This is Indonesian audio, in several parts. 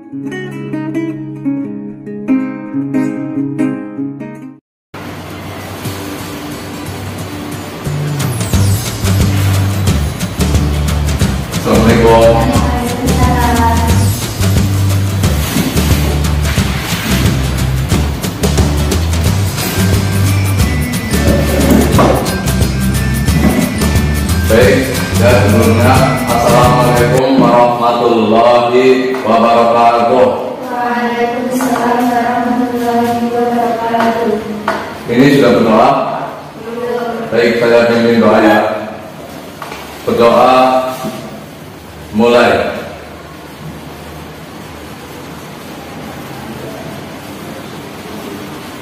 Assalamualaikum. Baik, dan sebelumnya Assalamualaikum warahmatullahi wabarakatuh. Waalaikumsalam warahmatullahi wabarakatuh. Ini sudah berdoa? Baik, saya pimpin doa ya. Berdoa mulai.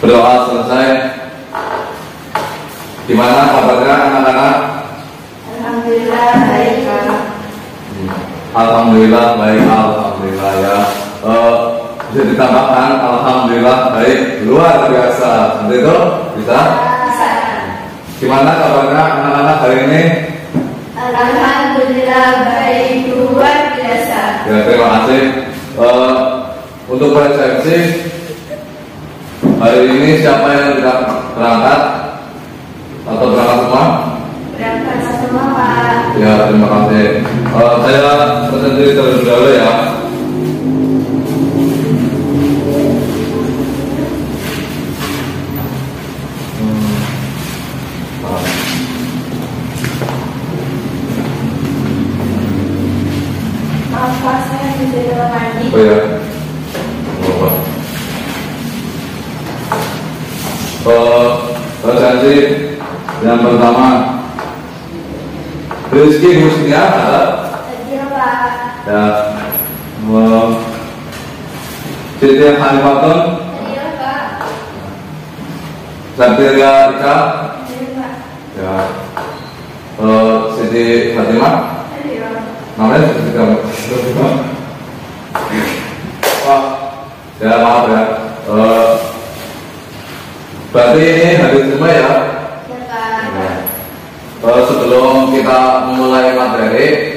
Berdoa selesai. Gimana kabarnya anak-anak? Alhamdulillah baik. Alhamdulillah baik, alhamdulillah ya. Bisa ditambahkan alhamdulillah baik luar biasa. Seperti itu bisa? Bisa. Gimana kabarnya anak-anak hari ini? Alhamdulillah baik luar biasa. Ya, terima kasih. Untuk persepsi hari ini siapa yang tidak berangkat atau berangkat semua? Berangkat semua Pak. Ya, terima kasih. Saya presentasi terlebih dahulu ya. Maaf Pak, saya bisa dalam mandi. Oh ya. Presentasi yang pertama, Rizky Husnia ada? Iya Pak. Ya. Siti Hanifatun, Iya Pak. Satria Ika, Iya Pak. ya. Siti Fatimah, Iya. namanya Siti Fatimah. Wah, ya maaf ya. Berarti ini hadir semua ya. Iya Pak. Sebelum kita memulai materi,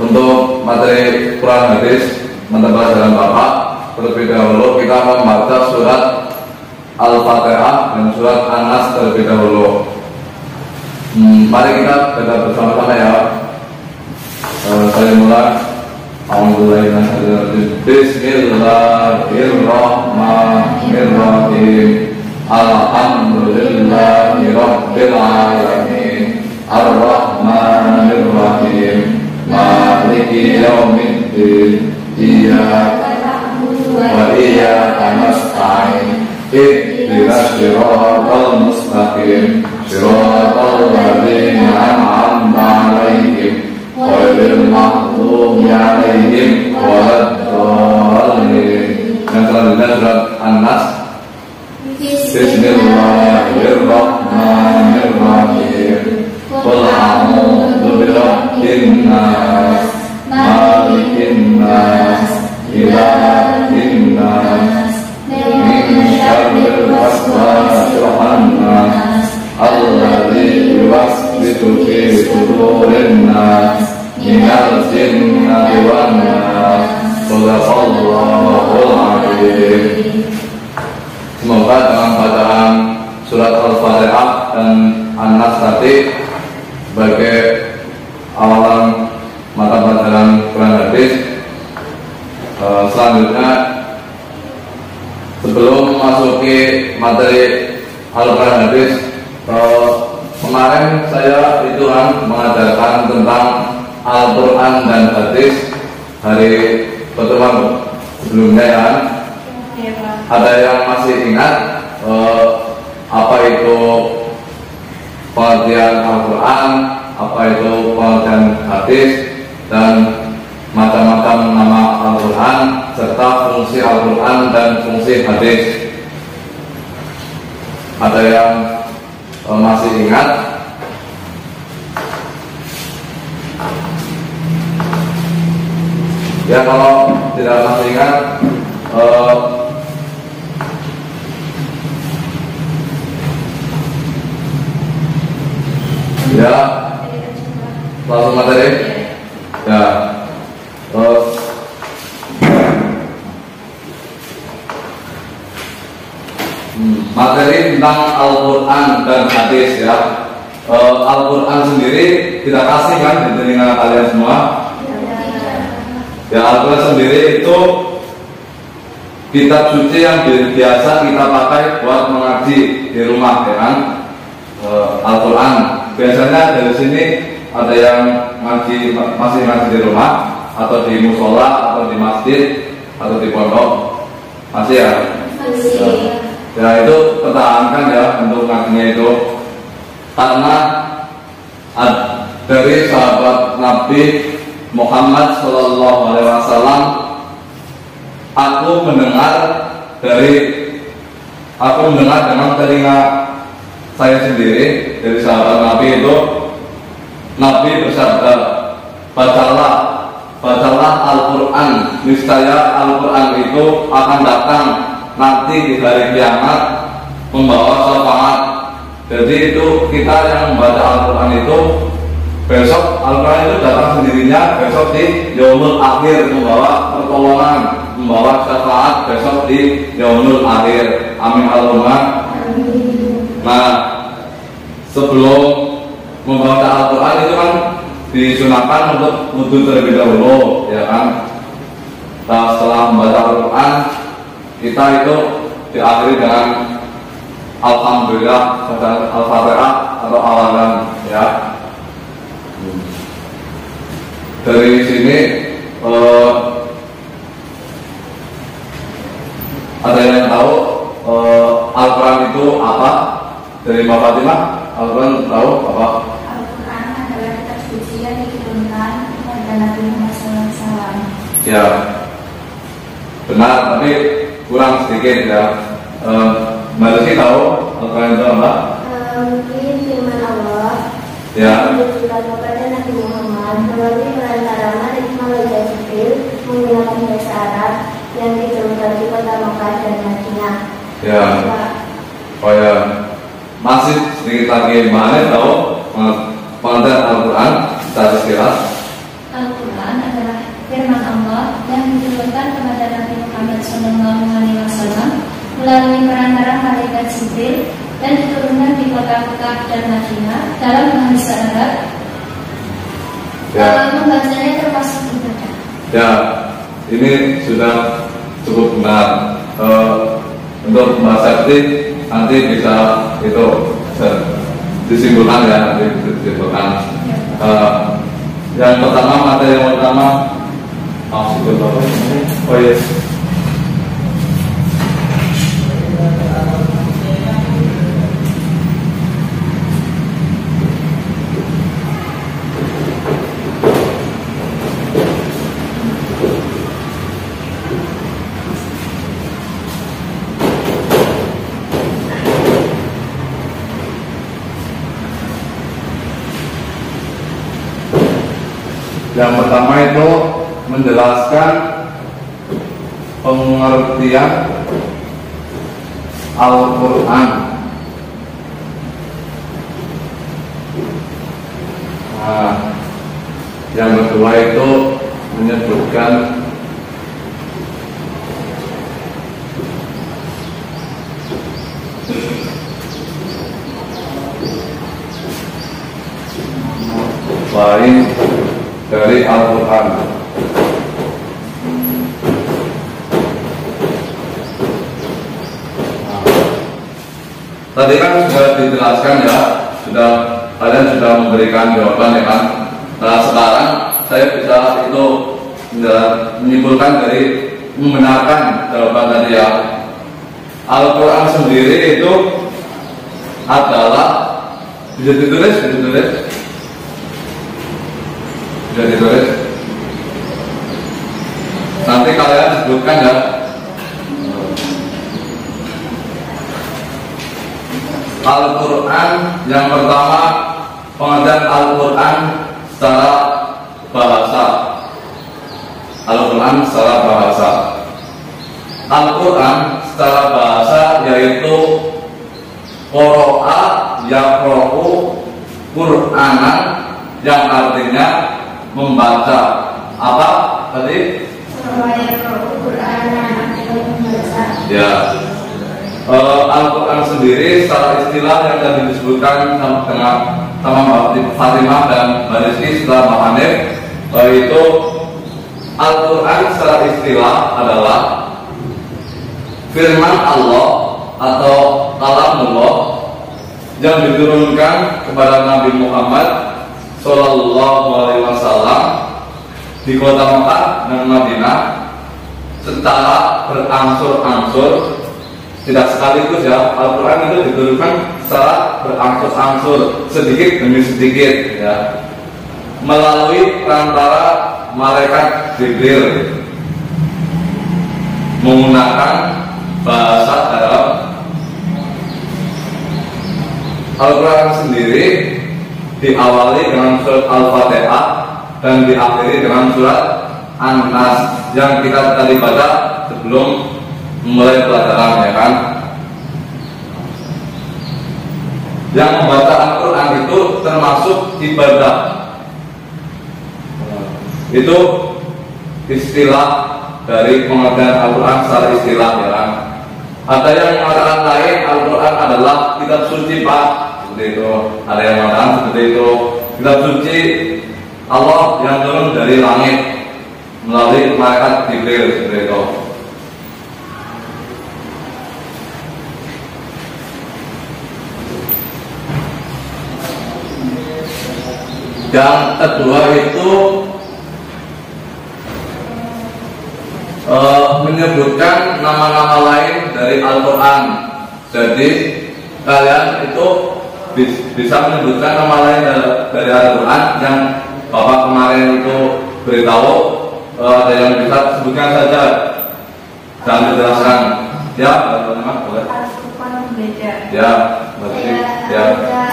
untuk materi Quran hadis menambah dalam Bapak, terlebih dahulu kita membaca surat Al-Fatihah dan surat An-Nas terlebih dahulu. Mari kita baca bersama-sama ya. Saya mulai. Bismillahirrahmanirrahim. Alhamdulillahi rabbil alamin. Ar-Rahmanir-Rahim. Maliki yaumiddin. Iyyaka na'budu wa iyyaka nasta'in. Ihdinas siratal mustaqim. Siratal ladzina an'amta 'alaihim ghairil maghdubi 'alaihim waladdallin. Yang selanjutnya surat An-Nas. Bismillahirrahmanirrahim. Qul a'udzu birabbin nas, malikin nas, ilahin nas, min syarril waswasil khannas, alladzi yuwaswisu fi sudurin nas, minal jinnati wan nas. Shadaqallahul adzim. Semoga dengan bacaan surat Al-Fatihah dan An-Nas tadi sebagai awalan mata pelajaran Quran hadis, selanjutnya sebelum memasuki materi Al-Quran hadis, kemarin saya mengajarkan tentang Al-Quran dan hadis hari pertemuan sebelumnya ya. Ada yang masih ingat apa itu pengertian Al-Quran, apa itu pengertian hadis, dan macam-macam nama Al-Quran serta fungsi Al-Quran dan fungsi hadis? Ada yang masih ingat? Ya, kalau tidak masih ingat, ya, langsung materi. Ya, materi tentang Al-Quran dan hadis ya. Al-Quran sendiri kita kasih kan di telinga kalian semua. Ya, Al-Quran sendiri itu kitab suci yang biasa kita pakai buat mengaji di rumah ya kan. Al-Quran biasanya dari sini ada yang ngaji, masih ngaji di rumah atau di musola atau di masjid atau di pondok masih ya. Ya itu pertahankan ya untuk ngajinya itu, karena dari sahabat Nabi Muhammad SAW, aku mendengar dengan telinga saya sendiri dari sahabat Nabi itu, Nabi bersabda, bacalah Al-Quran, niscaya Al-Quran itu akan datang nanti di hari kiamat membawa syafaat. Jadi itu kita yang membaca Al-Quran itu, besok Al-Quran itu datang sendirinya besok di Yaumul Akhir, membawa pertolongan, membawa syafaat besok di Yaumul Akhir. Amin Allahumma. Nah, sebelum membaca Al-Quran itu kan disunahkan untuk wudu terlebih dahulu ya kan. Nah, setelah membaca Al-Quran kita itu diakhiri dengan Alhamdulillah, Al-Fatihah atau awalan ya. Dari sini ada yang tahu Al-Quran itu apa? Dari Mbak Fatimah, Al-Quran tahu apa? Al-Quran adalah kitab suci yang diturunkan kepada Nabi Muhammad SAW. Ya, benar, tapi kurang sedikit ya. Mbak Lucy tahu Al-Quran itu apa? Mungkin firman Allah Ya. ditujukan kepada Nabi Muhammad melalui perantara malaikat Jibril menggunakan bahasa Arab yang diturunkan di kota Makkah dan Madinah. Ya. Oh ya, masih sedikit lagi. Mbak tahu pengertian Al-Quran secara sekilas? Al-Quran adalah firman Allah yang diturunkan kepada Nabi Muhammad SAW melalui perantara malaikat Jibril dan diturunkan di kota Makkah dan Madinah dalam bahasa Arab. Ya. Membacanya termasuk ibadah. Ya, ini sudah cukup benar. Untuk bahasa Septi nanti bisa itu disimpulkan ya, nanti disimpulkan. Yang pertama, materi yang pertama, oh yes. Yang pertama itu menjelaskan pengertian Al-Quran. Nah, yang kedua itu menyebutkan lain dari Al-Quran. Tadi kan sudah dijelaskan ya, kalian sudah memberikan jawaban ya kan. Nah sekarang saya bisa itu menyimpulkan dari membenarkan jawaban tadi ya. Al-Quran sendiri itu adalah bisa ditulis. Nanti kalian sebutkan ya. Al-Quran yang pertama, pengertian Al-Quran secara bahasa. Al-Quran secara bahasa. Al-Quran secara bahasa yaitu Qoro'a yaqra'u Qur'anan, yang artinya membaca. Apa tadi? Qoro'a yaqra'u Qur'anan, artinya membaca. Ya. Al-Quran sendiri secara istilah yang tadi disebutkan sama Mbak Fatimah dan Mbak Rizky setelah Mbak Hanif, itu Al-Quran secara istilah adalah firman Allah atau kalamullah yang diturunkan kepada Nabi Muhammad Sallallahu Alaihi Wasallam di kota Mekah dan Madinah secara berangsur-angsur, tidak sekaligus ya. Al-Quran itu diturunkan secara berangsur-angsur, sedikit demi sedikit ya, melalui perantara malaikat Jibril menggunakan bahasa Arab. Al-Quran sendiri diawali dengan surat Al-Fatihah dan diakhiri dengan surat An-Nas yang kita tadi baca sebelum memulai pelajaran, ya kan? Yang membaca Al-Quran itu termasuk ibadah. Itu istilah dari pengertian Al-Quran secara istilah, ya kan? Ada yang mengatakan lain, Al-Quran adalah kitab suci, Pak, seperti itu. Ada yang mengatakan seperti itu, kitab suci Allah yang turun dari langit melalui malaikat Jibril, seperti itu. Yang kedua itu menyebutkan nama-nama lain dari Al-Quran. Jadi kalian itu bisa menyebutkan nama lain dari Al-Quran yang Bapak kemarin itu beritahu. Ada yang bisa sebutkan saja dan dijelaskan. Ya, teman-teman boleh. Al-Quran beda. Ya, berarti ya.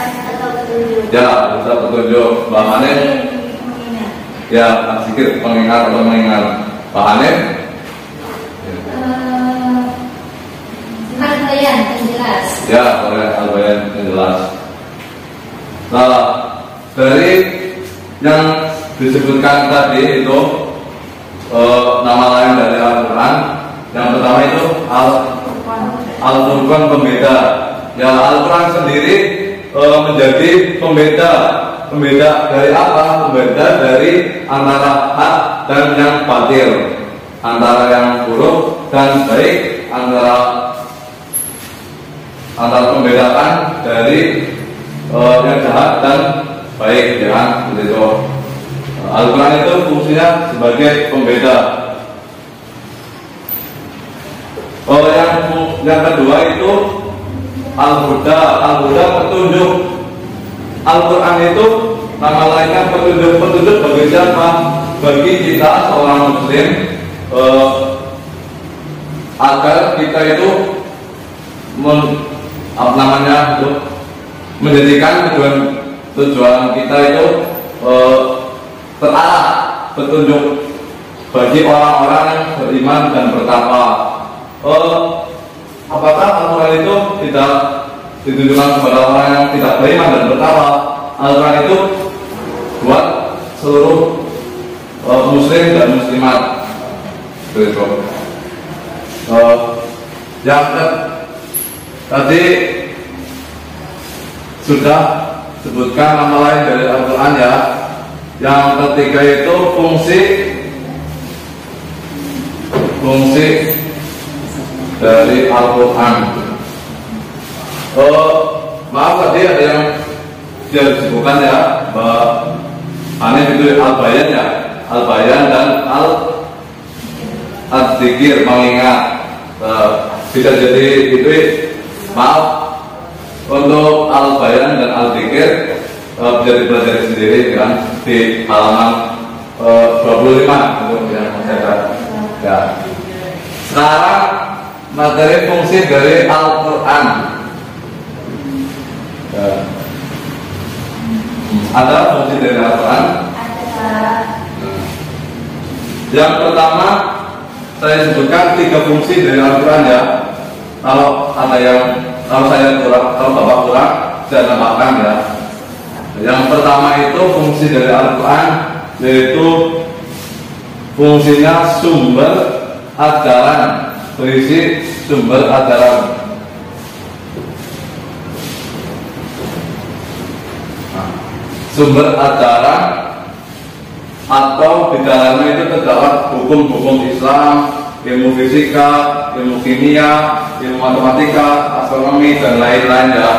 Atau petunjuk. Ya, bisa petunjuk. Mbak Hanif. Ya, sedikit pengingat atau mengingat. Mbak Hanif. Al-Bayan yang jelas. Ya, boleh Al-Bayan yang jelas. Nah, dari yang disebutkan tadi itu nama lain dari Al-Quran. Yang pertama itu Al-Furqan pembeda. Ya, Al-Quran sendiri menjadi pembeda. Pembeda dari apa? Pembeda dari antara hak dan yang batil, antara yang buruk dan baik, antara pembedaan dari yang jahat dan baik, ya kan? Begitu. Al-Quran itu fungsinya sebagai pembeda. Yang kedua itu Al-Huda. Al-Huda petunjuk. Al-Quran itu nama lainnya petunjuk. Petunjuk bagi siapa? Bagi kita seorang Muslim, agar kita itu menjadikan tujuan kita itu terarah, petunjuk bagi orang-orang yang beriman dan bertakwa. Apakah Al-Quran itu tidak ditujukan kepada orang yang tidak beriman dan bertakwa? Al-Quran itu buat seluruh muslim dan muslimat. Begitu. Yang tadi sudah sebutkan nama lain dari Al-Quran, ya. Yang ketiga itu fungsi dari Al-Quran. Maaf tadi ada yang tidak disebutkan, ya, Mbak Hanif, itu Al-Bayan, ya. Al-Bayan dan Al-Dzikir, mengingat. Bisa jadi itu, maaf, untuk Al-Bayan dan Al-Dzikir bisa dipelajari sendiri, kan, di halaman 25 untuk yang masyarakat. Ya. Sekarang materi fungsi dari Al-Quran. Ya. Ada fungsi dari Al-Quran? Yang pertama saya sebutkan 3 fungsi dari Al-Quran, ya. Kalau saya kurang, kalau Bapak kurang, saya tambahkan, ya. Yang pertama itu fungsi dari Al-Quran, yaitu fungsinya sumber ajaran, berisi sumber ajaran. sumber ajaran atau di dalamnya itu terdapat hukum-hukum Islam, ilmu fisika, ilmu kimia, ilmu matematika, astronomi dan lain-lain ya.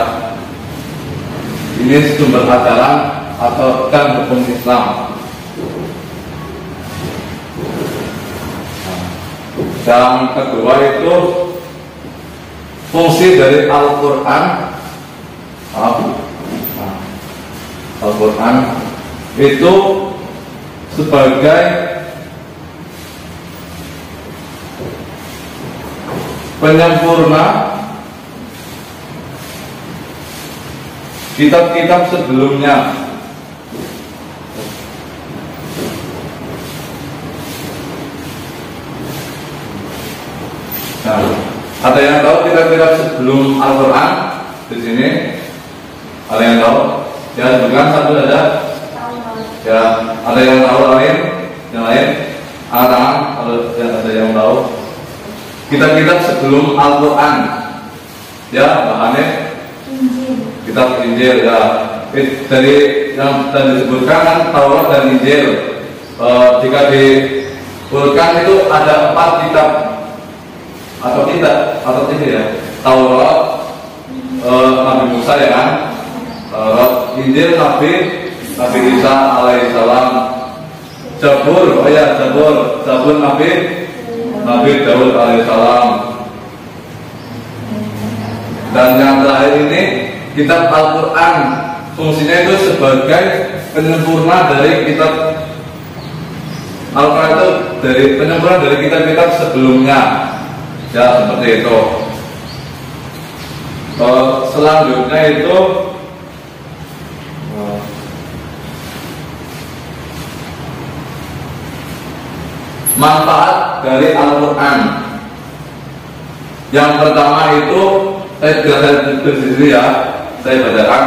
Ini sumber ajaran atau dan hukum Islam. Yang kedua itu fungsi dari Al-Quran. Al-Quran itu sebagai penyempurna kitab-kitab sebelumnya. Nah, ada yang tahu kitab-kitab sebelum Al-Quran di sini? Ada yang tahu? Ya, sebutkan satu saja. Ya, ada yang tahu lain? Yang lain? Angkat tangan kalau ada yang tahu. Kitab-kitab sebelum Al-Quran. Ya, bahannya kitab Injil ya. Dari yang tadi disebutkan kan Taurat dan Injil. Jika diurutkan itu ada 4 kitab atau tidak atau tidak ya. Taurat Nabi Musa ya kan. Taurat, Injil Nabi Isa alaihissalam. Zabur, Zabur Nabi Daud alaihissalam. Dan yang terakhir ini kitab Al-Quran, fungsinya itu sebagai penyempurna dari kitab Al-Quran itu dari penyempurna dari kitab-kitab sebelumnya. Ya, seperti itu. Selanjutnya itu manfaat dari Al-Quran. Yang pertama itu saya jelaskan sendiri ya, saya bacakan.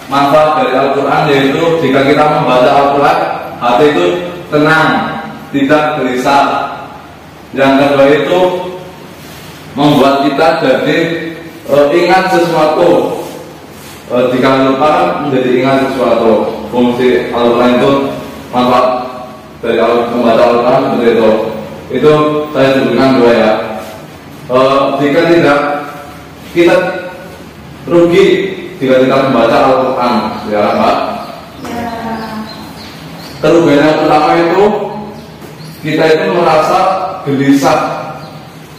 Manfaat dari Al-Quran yaitu jika kita membaca Al-Quran, hati itu tenang, tidak gelisah. Yang kedua itu membuat kita jadi ingat sesuatu. Jika lupa menjadi ingat sesuatu. Fungsi Al-Quran itu manfaat dari membaca Al-Quran seperti itu. Itu saya sebutkan 2 ya. Jika tidak, kita rugi jika kita membaca Al-Quran, ya Pak. Kerugian yang pertama itu kita itu merasa gelisah,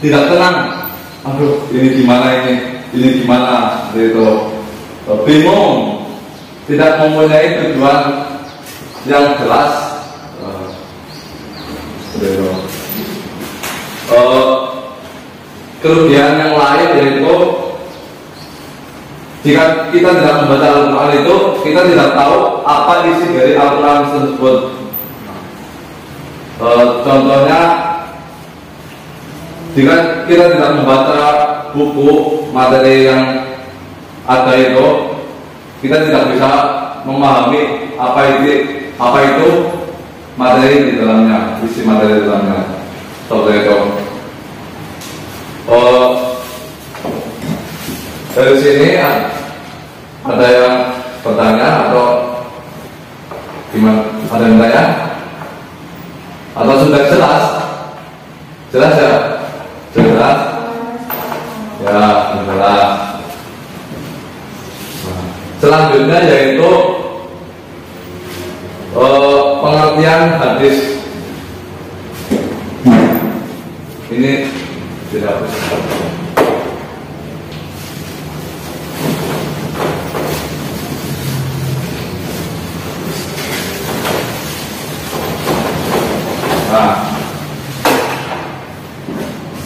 tidak tenang. Aduh, ini gimana ini gimana, gitu. Bingung, tidak mempunyai tujuan yang jelas. Kerugian yang lain yaitu jika kita tidak membaca Al-Quran itu, kita tidak tahu apa isi dari Al-Quran tersebut. Contohnya, jika kita tidak membaca buku materi yang ada itu, kita tidak bisa memahami apa itu materi di dalamnya, isi materi di dalamnya. Seperti itu. Dari sini ada yang bertanya atau gimana? Ada yang bertanya? Atau sudah jelas? Jelas ya? Jelas? Ya, jelas. Selanjutnya yaitu pengertian hadis. Ini tidak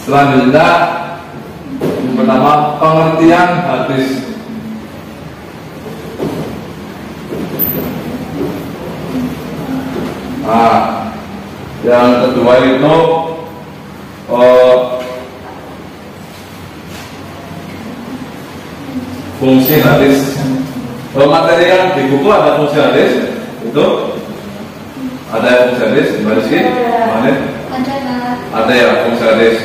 selanjutnya yang pertama pengertian hadis. Yang kedua itu fungsi hadis. Materi yang di buku ada fungsi hadis itu ada fungsi hadis di sini. Ada ya fungsi hadis.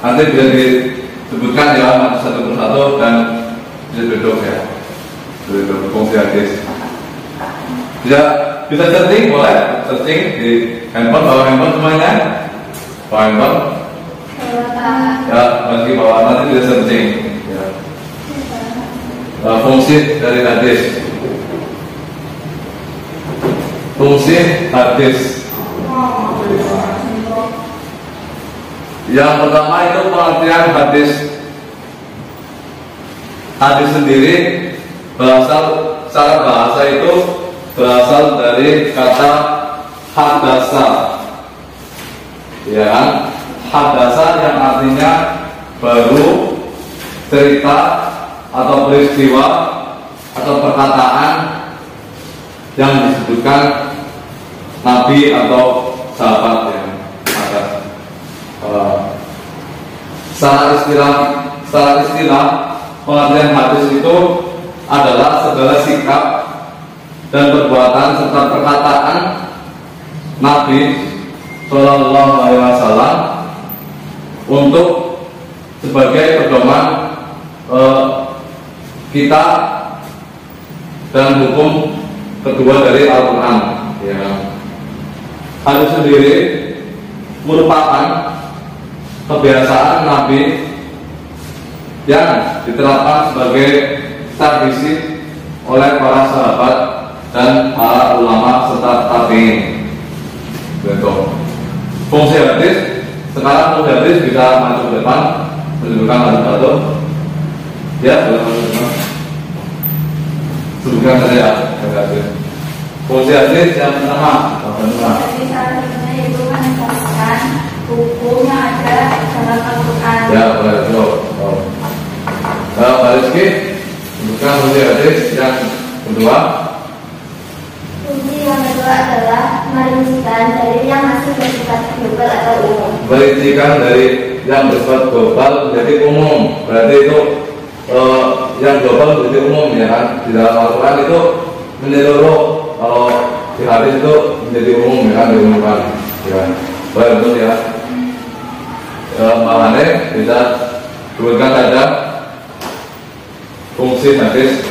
Nanti bisa disebutkan ya satu persatu dan bisa duduk ya. Duduk fungsi hadis. Bisa searching, boleh searching di handphone, bawa handphone semuanya, bawa handphone. Ya, bagi bawa nanti bisa searching. Ya. Fungsi dari hadis. Fungsi hadis. Yang pertama itu pengertian hadis. Hadis sendiri berasal secara bahasa itu berasal dari kata hadasa, ya kan? Hadasa yang artinya baru, cerita atau peristiwa atau perkataan yang disebutkan Nabi atau sahabat yang ada. Secara istilah pengertian hadis itu adalah segala sikap dan perbuatan serta perkataan Nabi Shallallahu Alaihi Wasallam untuk sebagai pedoman kita dan hukum kedua dari Al-Quran. Ya. Hadis sendiri merupakan kebiasaan Nabi yang diterapkan sebagai tradisi oleh para sahabat dan para ulama serta tabi'in. Betul. Fungsi hadis, sekarang fungsi hadis bisa maju ke depan, menunjukkan satu-satu. Ya, boleh maju ke depan. Sebutkan saja hadis. Fungsi hadis yang pertama, Jadi salah satunya itu menegaskan hukum yang ada dalam Al-Quran. ya, boleh betul. Pak Rizky, sebutkan fungsi hadis yang kedua. Fungsi yang kedua adalah merincikan dari yang masih bersifat global atau umum. Merincikan dari yang bersifat global menjadi umum. Berarti itu yang global menjadi umum, ya kan? Di dalam Al-Quran itu menyeluruh. Kalau di hadis itu menjadi umum, ya kan? Diumumkan, ya. Baik, betul ya. Makanya bisa sebutkan saja fungsi hadis.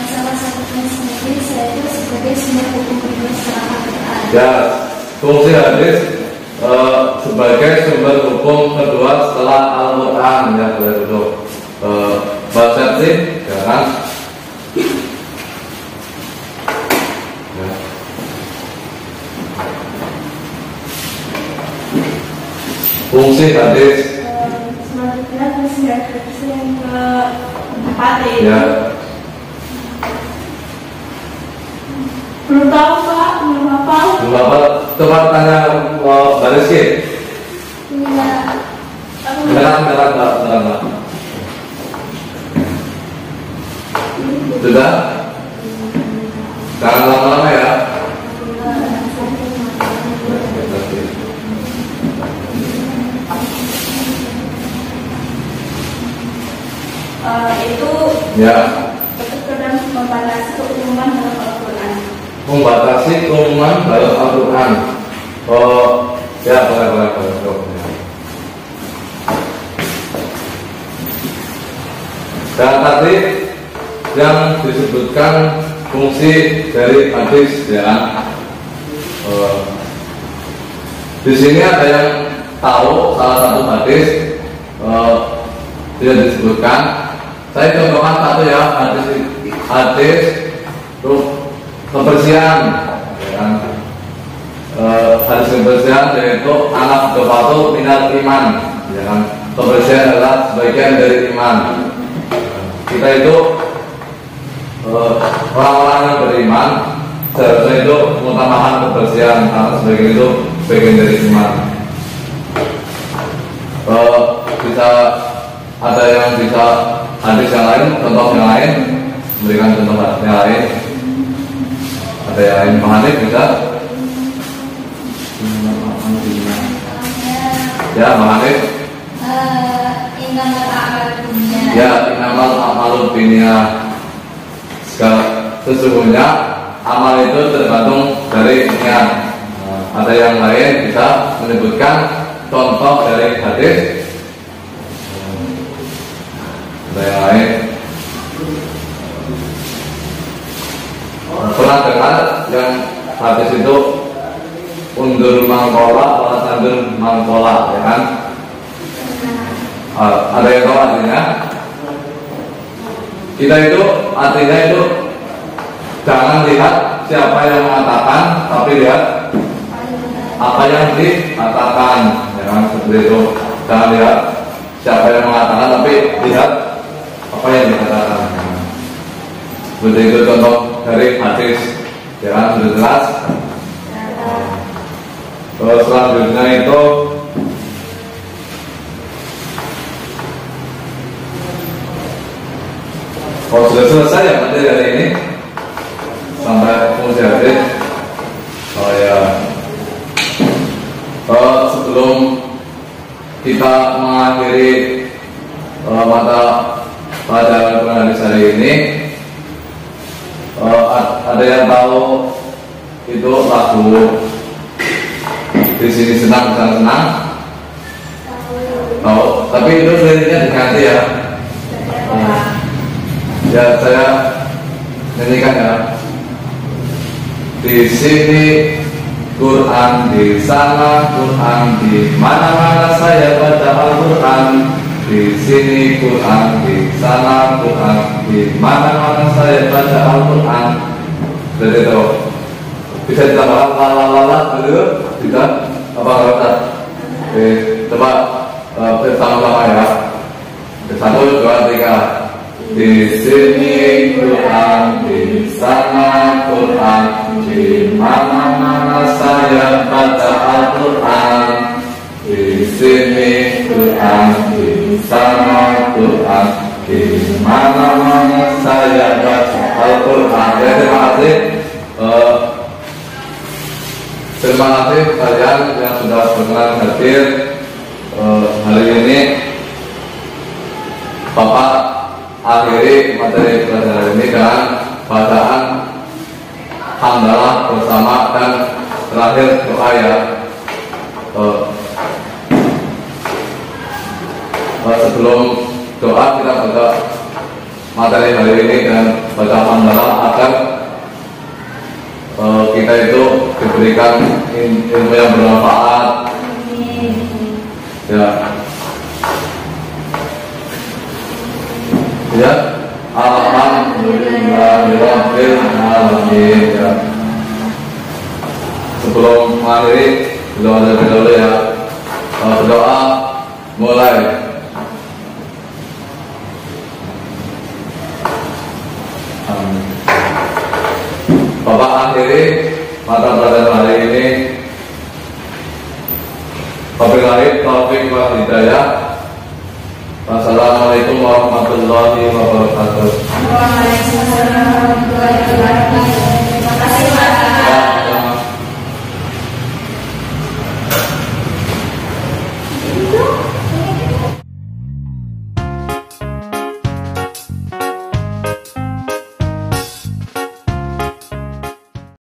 Salah satu fungsi yaitu sebagai sumber hukum kedua setelah Al-Quran. Ya, fungsi hadis sebagai sumber hukum kedua setelah Al-Quran, ya, betul. Baca sih, ya kan? Ya. Fungsi hadis. Selanjutnya fungsi hadis yang keempat yaitu Ya. belum tahu Pak, belum hafal. Bapak coba tanya Mbak Rizky. Beneran. Sudah? Jangan lama-lama ya. Itu Ya. sekedar membatasi keumuman dalam Al-Quran. Membatasi keumuman dalam Al-Quran. Oh, ya, boleh. Dan tadi yang disebutkan fungsi dari hadis, ya kan? Di sini ada yang tahu salah satu hadis tidak disebutkan. Saya contohkan satu ya, hadis untuk kebersihan, ya kan? Hadis kebersihan yaitu anak kepatu minal iman, ya kan? Kebersihan adalah sebagian dari iman. Kita itu orang-orang yang beriman seharusnya itu mengutamakan kebersihan karena sebagian itu bagian dari iman. Bisa ada yang bisa hadis yang lain, contoh yang lain, memberikan contoh yang lain. Ada yang lain menghadis bisa? Ya, menghadis. Ya, inamal amalul binniyah. Sesungguhnya amal itu tergantung dari niat. Ada yang lain bisa menyebutkan contoh dari hadis. Ada yang lain. Pernah dengar yang hadis itu undur mangkola, wala tandur mangkola, ya kan? Ada yang tahu artinya? Kita itu artinya itu jangan lihat siapa yang mengatakan, tapi lihat apa yang dikatakan, ya kan? Seperti itu. Jangan lihat siapa yang mengatakan, tapi lihat apa yang dikatakan. Seperti itu contoh dari hadis, ya kan? Sudah jelas. Terus selanjutnya itu sudah selesai ya materi hari ini sampai fungsi hadis. Ya. Sebelum kita mengakhiri mata pelajaran Quran hadis hari ini, ada yang tahu itu lagu di sini senang senang? Tahu, tapi itu liriknya diganti ya. Ya saya nyanyikan ya. Di sini Quran, di sana Quran, di mana-mana saya baca Al-Quran. Di sini Quran, di sana Quran, di mana-mana saya baca Al-Quran. Jadi itu bisa ditambahkan lala dulu, bisa apa kata? Coba bersama-sama ya. 1, 2, 3. Di sini Quran, di sana Quran, di mana-mana saya baca Al-Quran. Di sini Quran, di sana Quran, di mana-mana saya baca Al-Quran. Ya, terima kasih. Terima kasih kalian yang sudah berkenan hadir hari ini. Bapak akhiri materi pelajaran ini dengan bacaan hamdalah bersama dan terakhir doa ya. Sebelum doa kita baca materi hari ini dengan baca hamdalah agar kita itu diberikan ilmu yang bermanfaat. Ya. Ya, alhamdulillahirabbil alamin. Ya. Sebelum mengakhiri berdoa terlebih dahulu ya. Berdoa mulai. Bapak akhiri mata pelajaran hari ini. Wabillahi taufiq wal hidayah. Wassalamualaikum warahmatullahi wabarakatuh. Waalaikumsalam warahmatullahi wabarakatuh.